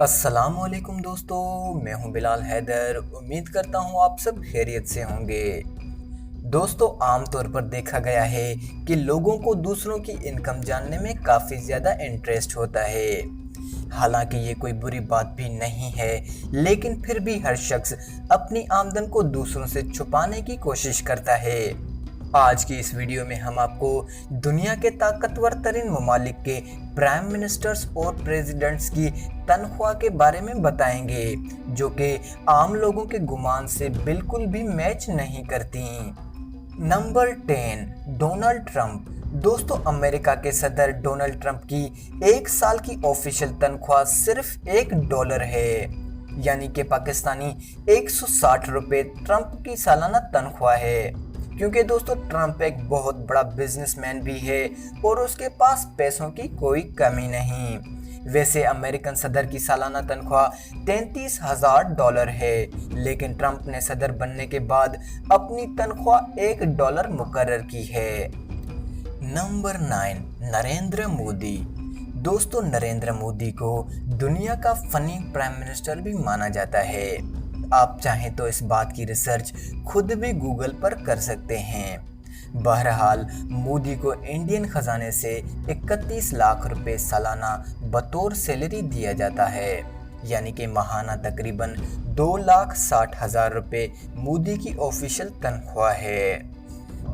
السلام علیکم دوستو، میں ہوں بلال حیدر۔ امید کرتا ہوں آپ سب خیریت سے ہوں گے۔ دوستو، عام طور پر دیکھا گیا ہے کہ لوگوں کو دوسروں کی انکم جاننے میں کافی زیادہ انٹرسٹ ہوتا ہے۔ حالانکہ یہ کوئی بری بات بھی نہیں ہے، لیکن پھر بھی ہر شخص اپنی آمدن کو دوسروں سے چھپانے کی کوشش کرتا ہے۔ آج کی اس ویڈیو میں ہم آپ کو دنیا کے طاقتور ترین ممالک کے پرائم منسٹرز اور پریزیڈنٹس کی تنخواہ کے بارے میں بتائیں گے، جو کہ عام لوگوں کے گمان سے بالکل بھی میچ نہیں کرتی۔ Number 10، Donald Trump. دوستو، امریکہ کے صدر ڈونلڈ ٹرمپ کی ایک سال کی آفیشیل تنخواہ صرف $1 ہے، یعنی کہ پاکستانی 160 روپے ٹرمپ کی سالانہ تنخواہ ہے۔ کیونکہ دوستو، ٹرمپ ایک بہت بڑا بزنس مین بھی ہے اور اس کے پاس پیسوں کی کوئی کمی نہیں۔ ویسے امریکن صدر کی سالانہ تنخواہ $33,000 ہے، لیکن ٹرمپ نے صدر بننے کے بعد اپنی تنخواہ $1 مقرر کی ہے۔ نمبر 9، نریندر مودی۔ دوستو، نریندر مودی کو دنیا کا فنی پرائم منسٹر بھی مانا جاتا ہے۔ آپ چاہیں تو اس بات کی ریسرچ خود بھی گوگل پر کر سکتے ہیں۔ بہرحال، مودی کو انڈین خزانے سے 31 لاکھ روپے سالانہ بطور سیلری دیا جاتا ہے، یعنی کہ ماہانہ تقریباً 2,60,000 روپے مودی کی آفیشیل تنخواہ ہے۔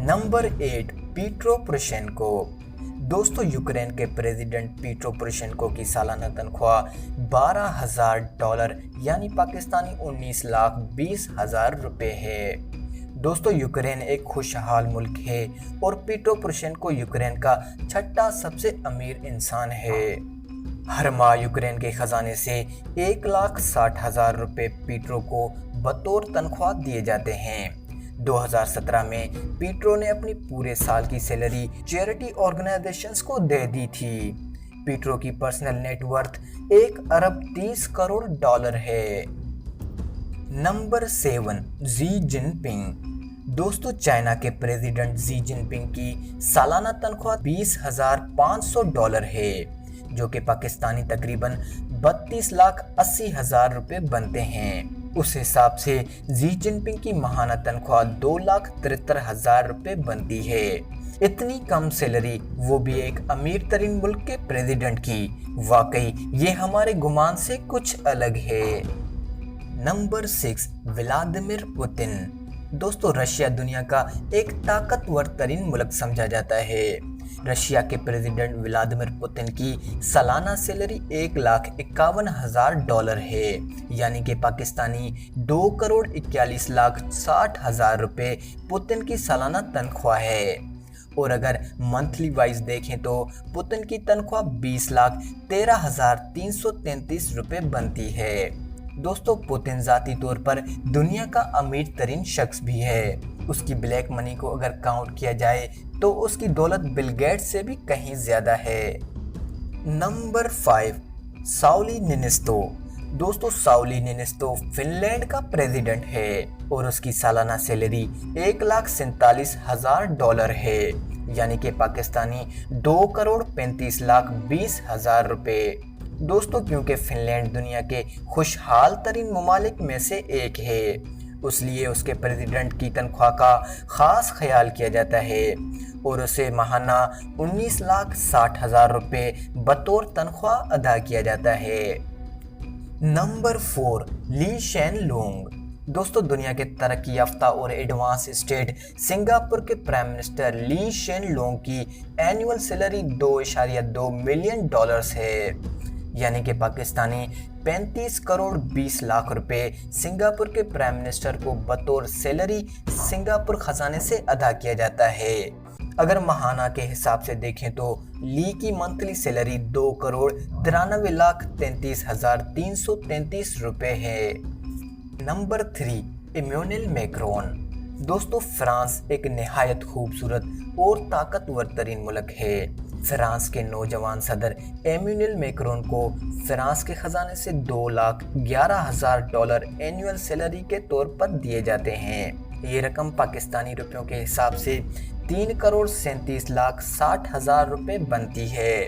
Number 8، petro Poroshenko. دوستو، یوکرین کے پریزیڈنٹ پیٹرو پروشینکو کی سالانہ تنخواہ $12,000 یعنی پاکستانی 19,20,000 روپے ہے۔ دوستو، یوکرین ایک خوشحال ملک ہے اور پیٹرو پروشینکو یوکرین کا چھٹا سب سے امیر انسان ہے۔ ہر ماہ یوکرین کے خزانے سے 1,60,000 روپے پیٹرو کو بطور تنخواہ دیے جاتے ہیں۔ 2017 میں پیٹرو نے اپنی پورے سال کی سیلری چیریٹی آرگنائزیشنز کو دے دی تھی۔ پیٹرو کی پرسنل نیٹ ورتھ $1,30,00,000 ہے۔ نمبر 7، زی جن پنگ۔ دوستو، چائنا کے پریزیڈنٹ زی جن پنگ کی سالانہ تنخواہ $20,500 ہے، جو کہ پاکستانی تقریباً 32,80,000 روپے بنتے ہیں۔ اس حساب سے زی جن پنگ کی ماہانہ تنخواہ 2,73,000 روپے بنتی ہے۔ اتنی کم سیلری، وہ بھی ایک امیر ترین ملک کے پریزیڈنٹ کی، واقعی یہ ہمارے گمان سے کچھ الگ ہے۔ Number 6، Vladimir Putin. دوستو، رشیا دنیا کا ایک طاقتور ترین ملک سمجھا جاتا ہے۔ رشیا کے پریزیڈنٹ ولادیمیر پوتن کی سالانہ سیلری $1,51,000 ہے، یعنی کہ پاکستانی $2,41,60,000 روپے پوتن کی سالانہ تنخواہ ہے۔ اور اگر منتھلی وائز دیکھیں تو پوتن کی تنخواہ $20,13,333 روپے بنتی ہے۔ دوستو، پوتن ذاتی طور پر دنیا کا امیر ترین شخص بھی ہے۔ اس کی بلیک منی کو اگر کاؤنٹ کیا جائے تو اس کی دولت بل گیٹس سے بھی کہیں زیادہ ہے۔ نمبر 5، ساؤلی نینسٹو۔ دوستو، ساؤلی نینسٹو فن لینڈ کا پریزیڈنٹ ہے اور اس کی سالانہ سیلری $1,37,000 ہے، یعنی کہ پاکستانی $2,35,20,000 روپے۔ دوستو، کیونکہ فن لینڈ دنیا کے خوشحال ترین ممالک میں سے ایک ہے، اس لیے اس کے پریزیڈنٹ کی تنخواہ کا خاص خیال کیا جاتا ہے اور اسے ماہانہ $19,60,000 روپے بطور تنخواہ ادا کیا جاتا ہے۔ نمبر 4، لی شین لونگ۔ دوستو، دنیا کے ترقی یافتہ اور ایڈوانس اسٹیٹ سنگاپور کے پرائم منسٹر لی شین لونگ کی اینول سیلری $2.2 ملین ہے، یعنی کہ پاکستانی 35,20,00,000 روپے سنگاپور کے پرائم منسٹر کو بطور سیلری سنگاپور خزانے سے ادا کیا جاتا ہے۔ اگر ماہانہ کے حساب سے دیکھیں تو لی کی منتھلی سیلری $2,93,33,333 روپے ہے۔ Number 3، Immanuel Macron. دوستو، فرانس ایک نہایت خوبصورت اور طاقتور ترین ملک ہے۔ فرانس کے نوجوان صدر ایمینوئل میکرون کو فرانس کے خزانے سے $2,11,000 اینول سیلری کے طور پر دیے جاتے ہیں۔ یہ رقم پاکستانی روپیوں کے حساب سے $3,37,60,000 روپے بنتی ہے۔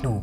2,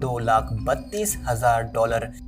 $2,32,000